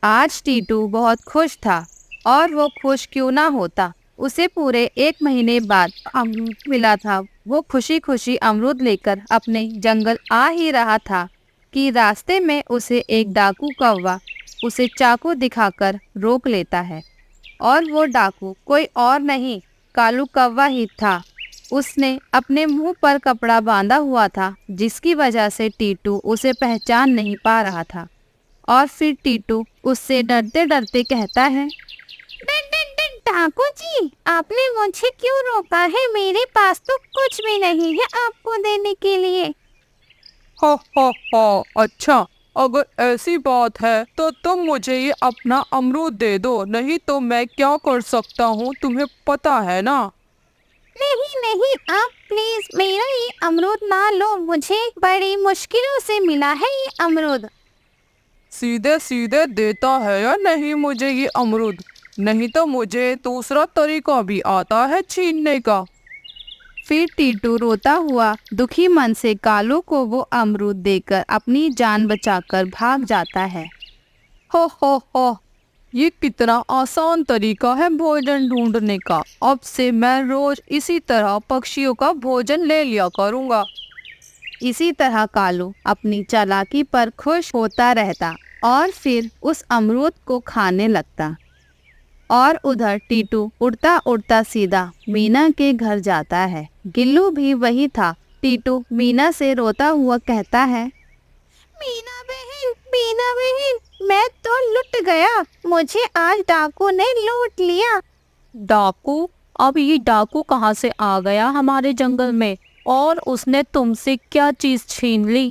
आज टीटू बहुत खुश था और वो खुश क्यों ना होता। उसे पूरे 1 महीने बाद अमरूद मिला था। वो खुशी खुशी अमरूद लेकर अपने जंगल आ ही रहा था कि रास्ते में उसे एक डाकू कौवा उसे चाकू दिखाकर रोक लेता है। और वो डाकू कोई और नहीं, कालू कौवा ही था। उसने अपने मुंह पर कपड़ा बांधा हुआ था, जिसकी वजह से टीटू उसे पहचान नहीं पा रहा था। और फिर टीटू उससे डरते डरते कहता है, डाकू जी, आपने मुझे क्यों रोका है? मेरे पास तो कुछ भी नहीं है आपको देने के लिए। हा हा हा, अच्छा, अगर ऐसी बात है तो तुम मुझे ये अपना अमरूद दे दो, नहीं तो मैं क्या कर सकता हूँ तुम्हें पता है ना। नहीं नहीं, आप प्लीज मेरा ये अमरूद ना लो, मुझे बड़ी मुश्किलों से मिला है ये अमरूद। सीधे सीधे देता है या नहीं मुझे ये अमरूद, नहीं तो मुझे दूसरा तरीका भी आता है छीनने का। फिर टीटू रोता हुआ दुखी मन से कालू को वो अमरूद देकर अपनी जान बचाकर भाग जाता है। हो, ये कितना आसान तरीका है भोजन ढूंढने का। अब से मैं रोज इसी तरह पक्षियों का भोजन ले लिया करूँगा। इसी तरह कालू अपनी चालाकी पर खुश होता रहता और फिर उस अमरूद को खाने लगता। और उधर टीटू उड़ता उड़ता सीधा मीना के घर जाता है। गिल्लू भी वही था। टीटू मीना से रोता हुआ कहता है, मीना बहन, मैं तो लुट गया, मुझे आज डाकू ने लूट लिया। डाकू? अब ये डाकू कहाँ से आ गया हमारे जंगल में, और उसने तुमसे क्या चीज छीन ली?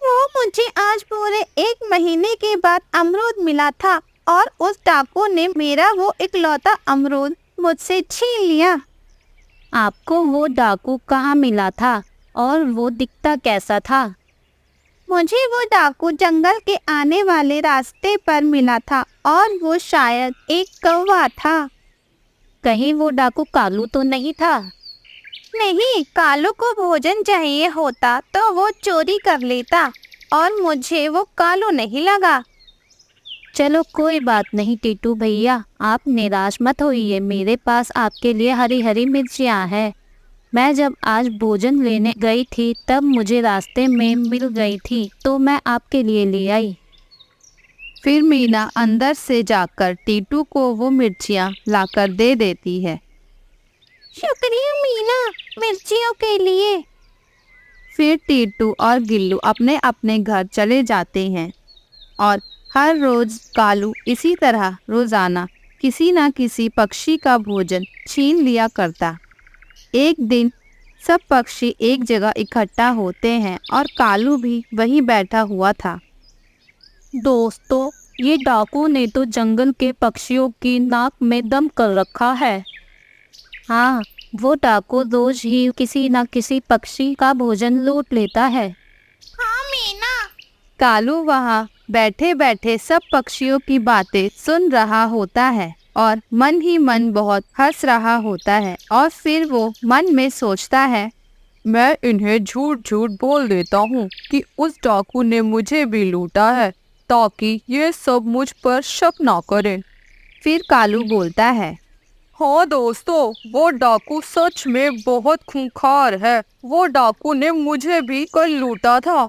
वो मुझे आज पूरे 1 महीने के बाद अमरूद मिला था और उस डाकू ने मेरा वो इकलौता अमरूद मुझसे छीन लिया। आपको वो डाकू कहाँ मिला था और वो दिखता कैसा था? मुझे वो डाकू जंगल के आने वाले रास्ते पर मिला था और वो शायद एक कौवा था। कहीं वो डाकू कालू तो नहीं था? नहीं, कालू को भोजन चाहिए होता तो वो चोरी कर लेता और मुझे वो कालू नहीं लगा। चलो कोई बात नहीं टीटू भैया, आप निराश मत होइए। मेरे पास आपके लिए हरी हरी मिर्चियाँ हैं। मैं जब आज भोजन लेने गई थी तब मुझे रास्ते में मिल गई थी, तो मैं आपके लिए ले आई। फिर मीना अंदर से जाकर टीटू को वो मिर्चियाँ लाकर दे देती है। शुक्रिया मीना, मिर्चियों के लिए। फिर टीटू और गिल्लू अपने अपने घर चले जाते हैं और हर रोज कालू इसी तरह रोजाना किसी न किसी पक्षी का भोजन छीन लिया करता। एक दिन सब पक्षी एक जगह इकट्ठा होते हैं और कालू भी वहीं बैठा हुआ था। दोस्तों, ये डाकू ने तो जंगल के पक्षियों की नाक में दम कर रखा है। हाँ, वो डाकू रोज ही किसी न किसी पक्षी का भोजन लूट लेता है। हाँ मीना। कालू वहाँ बैठे बैठे सब पक्षियों की बातें सुन रहा होता है और मन ही मन बहुत हंस रहा होता है। और फिर वो मन में सोचता है, मैं इन्हें झूठ झूठ बोल देता हूँ कि उस डाकू ने मुझे भी लूटा है, ताकि ये सब मुझ पर शक ना करें। फिर कालू बोलता है, हाँ दोस्तों, वो डाकू सच में बहुत खूंखार है। वो डाकू ने मुझे भी कल लूटा था।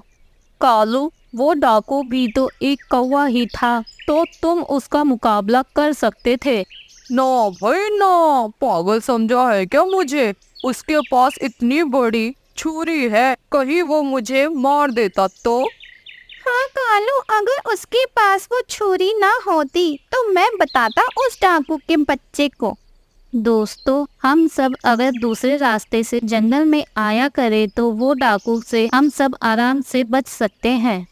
कालू, वो डाकू भी तो एक कौवा ही था, तो तुम उसका मुकाबला कर सकते थे। ना भाई ना, पागल समझा है क्या मुझे? उसके पास इतनी बड़ी छुरी है, कहीं वो मुझे मार देता तो? हाँ कालू, अगर उसके पास वो छुरी ना होती तो मैं बताता उस डाकू के बच्चे को। दोस्तों, हम सब अगर दूसरे रास्ते से जंगल में आया करें तो वो डाकू से हम सब आराम से बच सकते हैं।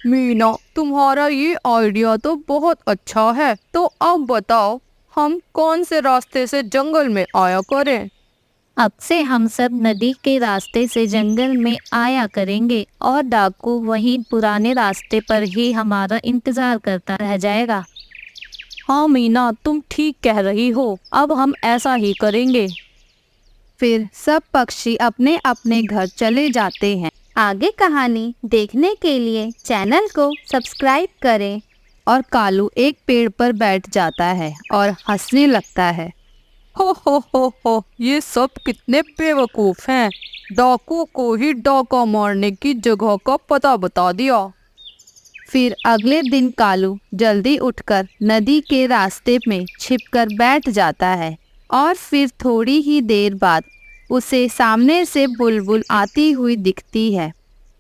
मीना, तुम्हारा ये आइडिया तो बहुत अच्छा है। तो अब बताओ, हम कौन से रास्ते से जंगल में आया करें? अब से हम सब नदी के रास्ते से जंगल में आया करेंगे और डाकू वहीं पुराने रास्ते पर ही हमारा इंतजार करता रह जाएगा। हाँ मीना, तुम ठीक कह रही हो, अब हम ऐसा ही करेंगे। फिर सब पक्षी अपने अपने घर चले जाते हैं। आगे कहानी देखने के लिए चैनल को सब्सक्राइब करें और कालू एक पेड़ पर बैठ जाता है और हंसने लगता है। हो, ये सब कितने बेवकूफ हैं। डाकू को ही डाका मारने की जगह का पता बता दिया। फिर अगले दिन कालू जल्दी उठकर नदी के रास्ते में छिपकर बैठ जाता है और फिर थोड़ी ही देर बाद उसे सामने से बुलबुल आती हुई दिखती है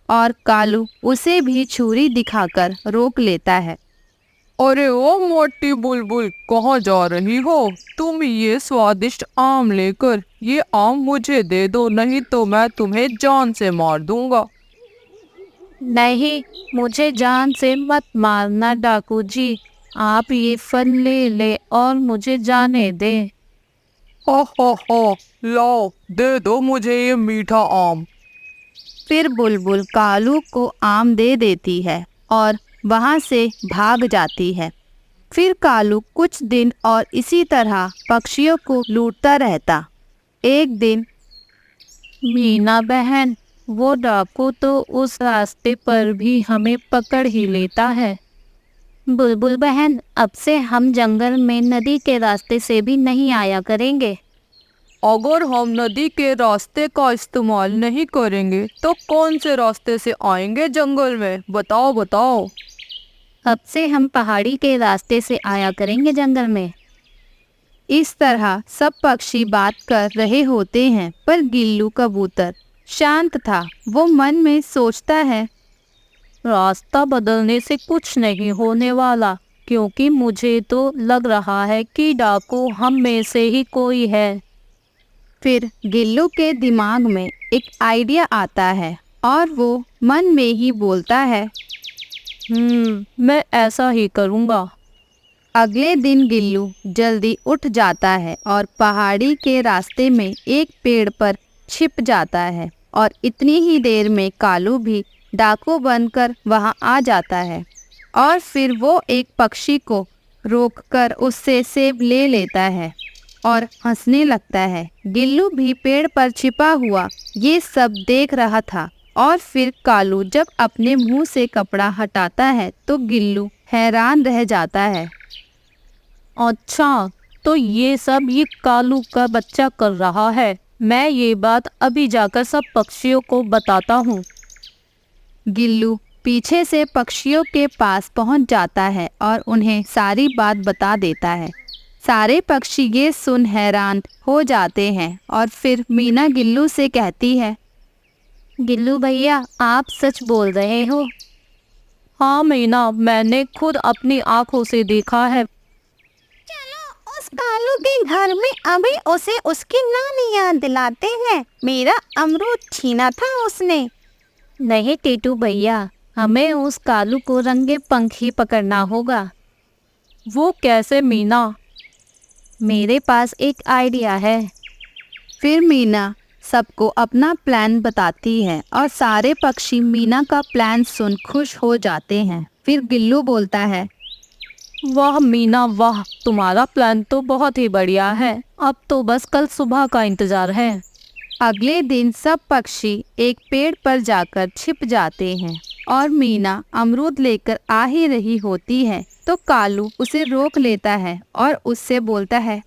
और कालू उसे भी छुरी दिखाकर रोक लेता है। अरे ओ मोटी बुलबुल, कहाँ जा रही हो? तुम ये स्वादिष्ट आम लेकर ये आम मुझे दे दो, नहीं तो मैं तुम्हें जान से मार दूंगा। नहीं, मुझे जान से मत मारना डाकू जी। आप ये फल ले ले और मुझे जाने दे। हो, लाओ, दे दो मुझे ये मीठा आम। फिर बुलबुल कालू को आम दे देती है और वहाँ से भाग जाती है। फिर कालू कुछ दिन और इसी तरह पक्षियों को लूटता रहता। एक दिन मीना बहन, वो डाकू तो उस रास्ते पर भी हमें पकड़ ही लेता है। बुलबुल बहन, अब से हम जंगल में नदी के रास्ते से भी नहीं आया करेंगे। अगर हम नदी के रास्ते का इस्तेमाल नहीं करेंगे तो कौन से रास्ते से आएंगे जंगल में? बताओ बताओ। अब से हम पहाड़ी के रास्ते से आया करेंगे जंगल में। इस तरह सब पक्षी बात कर रहे होते हैं, पर गिल्लू कबूतर शांत था। वो मन में सोचता है, रास्ता बदलने से कुछ नहीं होने वाला, क्योंकि मुझे तो लग रहा है कि डाकू हम में से ही कोई है। फिर गिल्लू के दिमाग में एक आइडिया आता है और वो मन में ही बोलता है, मैं ऐसा ही करूँगा। अगले दिन गिल्लू जल्दी उठ जाता है और पहाड़ी के रास्ते में एक पेड़ पर छिप जाता है और इतनी ही देर में कालू भी डाकू बनकर वहां आ जाता है और फिर वो एक पक्षी को रोककर उससे सेब ले लेता है और हंसने लगता है। गिल्लू भी पेड़ पर छिपा हुआ ये सब देख रहा था और फिर कालू जब अपने मुंह से कपड़ा हटाता है तो गिल्लू हैरान रह जाता है। अच्छा, तो ये सब ये कालू का बच्चा कर रहा है। मैं ये बात अभी जाकर सब पक्षियों को बताता हूँ। गिल्लू पीछे से पक्षियों के पास पहुंच जाता है और उन्हें सारी बात बता देता है। सारे पक्षी ये सुन हैरान हो जाते हैं और फिर मीना गिल्लू से कहती है, गिल्लू भैया, आप सच बोल रहे हो? हाँ मीना, मैंने खुद अपनी आंखों से देखा है। चलो उस कालू के घर में अभी उसे उसकी नानी याद दिलाते हैं। मेरा अमरूद छीना था उसने। नहीं टीटू भैया, हमें उस कालू को रंगे पंख ही पकड़ना होगा। वो कैसे मीना? मेरे पास एक आइडिया है। फिर मीना सबको अपना प्लान बताती है और सारे पक्षी मीना का प्लान सुन खुश हो जाते हैं। फिर गिल्लू बोलता है, वाह मीना वाह, तुम्हारा प्लान तो बहुत ही बढ़िया है। अब तो बस कल सुबह का इंतजार है। अगले दिन सब पक्षी एक पेड़ पर जाकर छिप जाते हैं और मीना अमरूद लेकर आ ही रही होती है तो कालू उसे रोक लेता है और उससे बोलता है,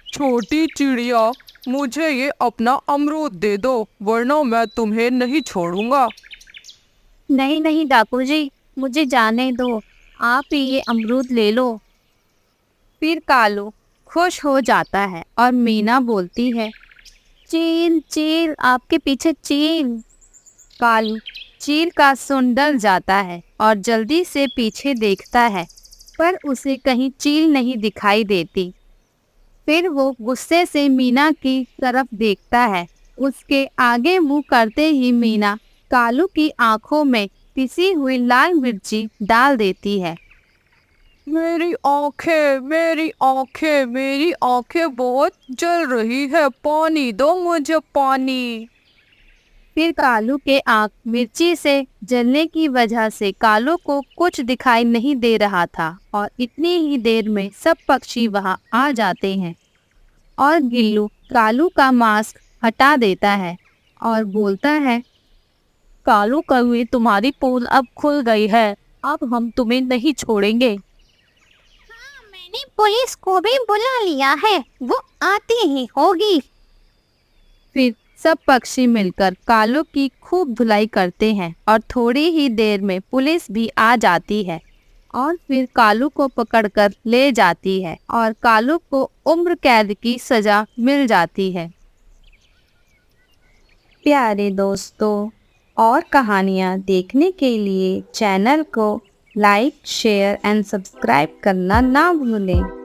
छोटी चिड़िया, मुझे ये अपना अमरूद दे दो, वरना मैं तुम्हें नहीं छोड़ूंगा। नहीं नहीं डाकू जी, मुझे जाने दो। आप ही ये अमरूद ले लो। फिर कालू खुश हो जाता है और मीना बोलती है, चील चील, आपके पीछे चील। कालू चील का सुन डर जाता है और जल्दी से पीछे देखता है, पर उसे कहीं चील नहीं दिखाई देती। फिर वो गुस्से से मीना की तरफ देखता है। उसके आगे मुंह करते ही मीना कालू की आंखों में पिसी हुई लाल मिर्ची डाल देती है। मेरी आंखें, मेरी आंखें, मेरी आंखें बहुत जल रही है, पानी दो मुझे, पानी। फिर कालू के आंख मिर्ची से जलने की वजह से कालू को कुछ दिखाई नहीं दे रहा था और इतनी ही देर में सब पक्षी वहां आ जाते हैं और गिल्लू कालू का मास्क हटा देता है और बोलता है, कालू कौवे, तुम्हारी पोल अब खुल गई है। अब हम तुम्हें नहीं छोड़ेंगे। मैंने पुलिस को भी बुला लिया है, वो आती ही होगी। फिर सब पक्षी मिलकर कालू की खूब धुलाई करते हैं और थोड़ी ही देर में पुलिस भी आ जाती है और फिर कालू को पकड़कर ले जाती है और कालू को उम्र कैद की सजा मिल जाती है। प्यारे दोस्तों, और कहानियाँ देखने के लिए चैनल को लाइक, शेयर एंड सब्सक्राइब करना ना भूलें।